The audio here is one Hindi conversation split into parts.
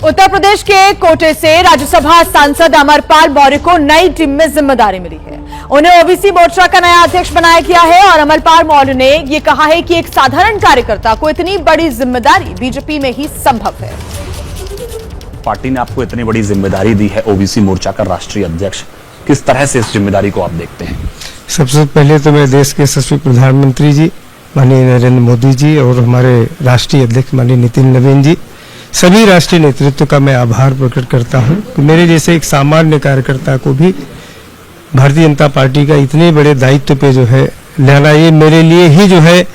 उत्तर प्रदेश के कोटे से राज्यसभा सांसद अमरपाल मौर्य को नई टीम में जिम्मेदारी मिली है। उन्हें ओबीसी मोर्चा का नया अध्यक्ष बनाया गया है और अमरपाल मौर्य ने यह कहा है कि एक साधारण कार्यकर्ता को इतनी बड़ी जिम्मेदारी बीजेपी में ही संभव है। पार्टी ने आपको इतनी बड़ी जिम्मेदारी दी है, ओबीसी मोर्चा का राष्ट्रीय अध्यक्ष, किस तरह से इस जिम्मेदारी को आप देखते हैं? सबसे पहले तो मैं देश के यशस्वी प्रधानमंत्री जी माननीय नरेंद्र मोदी जी और हमारे राष्ट्रीय अध्यक्ष माननीय नितिन नवीन जी, सभी राष्ट्रीय नेतृत्व का मैं आभार प्रकट करता हूं कि मेरे जैसे एक सामान्य कार्यकर्ता को भी भारतीय जनता पार्टी का इतने बड़े दायित्व पे जो है लेना, ये मेरे लिए ही जो है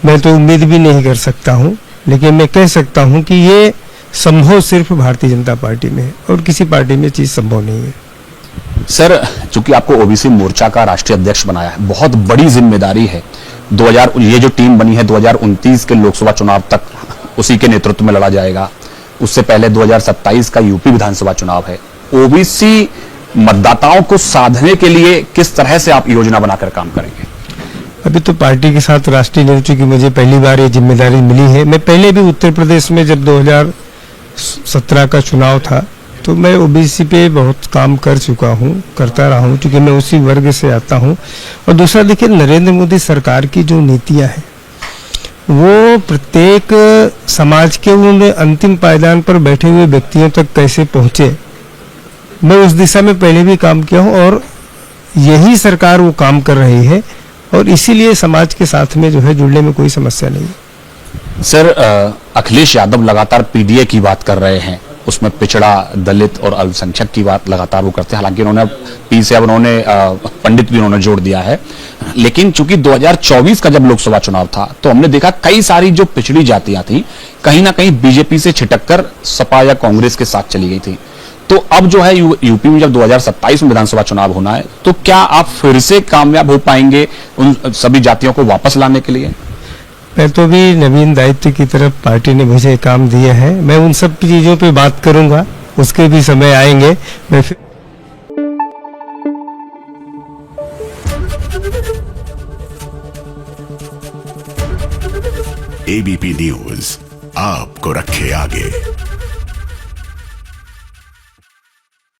मैं तो उम्मीद भी नहीं कर सकता हूं, लेकिन मैं कह सकता हूं कि ये संभव सिर्फ भारतीय जनता पार्टी में है और किसी पार्टी में चीज संभव नहीं है। सर, चूंकि आपको ओबीसी मोर्चा का राष्ट्रीय अध्यक्ष बनाया है, बहुत बड़ी जिम्मेदारी है। ये जो टीम बनी है 2029 के लोकसभा चुनाव तक उसी के नेतृत्व में लड़ा जाएगा। उससे पहले 2027 का यूपी विधानसभा चुनाव है। ओबीसी मतदाताओं को साधने के लिए किस तरह से आप योजना बनाकर काम करेंगे? अभी तो पार्टी के साथ राष्ट्रीय नेतृत्व की मुझे पहली बार ये जिम्मेदारी मिली है। मैं पहले भी उत्तर प्रदेश में जब 2017 का चुनाव था तो मैं ओबीसी पे बहुत काम कर चुका हूँ, करता रहा हूँ, क्योंकि मैं उसी वर्ग से आता हूँ। और दूसरा देखिए, नरेंद्र मोदी सरकार की जो नीतियां हैं वो प्रत्येक समाज के उन अंतिम पायदान पर बैठे हुए व्यक्तियों तक कैसे पहुंचे, मैं उस दिशा में पहले भी काम किया हूं और यही सरकार वो काम कर रही है और इसीलिए समाज के साथ में जो है जुड़ने में कोई समस्या नहीं है। सर, अखिलेश यादव लगातार पीडीए की बात कर रहे हैं, उसमें पिछड़ा, दलित और अल्पसंख्यक की बात लगातार वो करते हैं। हालांकि उन्होंने पी से अब उन्होंने पंडित भी उन्होंने जोड़ दिया है। लेकिन चूंकि 2024 का जब लोकसभा चुनाव था तो हमने देखा कई सारी जो पिछड़ी जातियां थी कहीं ना कहीं बीजेपी से छिटककर सपा या कांग्रेस के साथ चली गई थी। तो अब जो है यूपी में जब 2027 में विधानसभा चुनाव होना है तो क्या आप फिर से कामयाब हो पाएंगे उन सभी जातियों को वापस लाने के लिए? मैं तो भी नवीन दायित्व की तरफ पार्टी ने मुझे काम दिया है, मैं उन सब चीजों पे बात करूंगा, उसके भी समय आएंगे। मैं फिर एबीपी न्यूज आपको रखे आगे।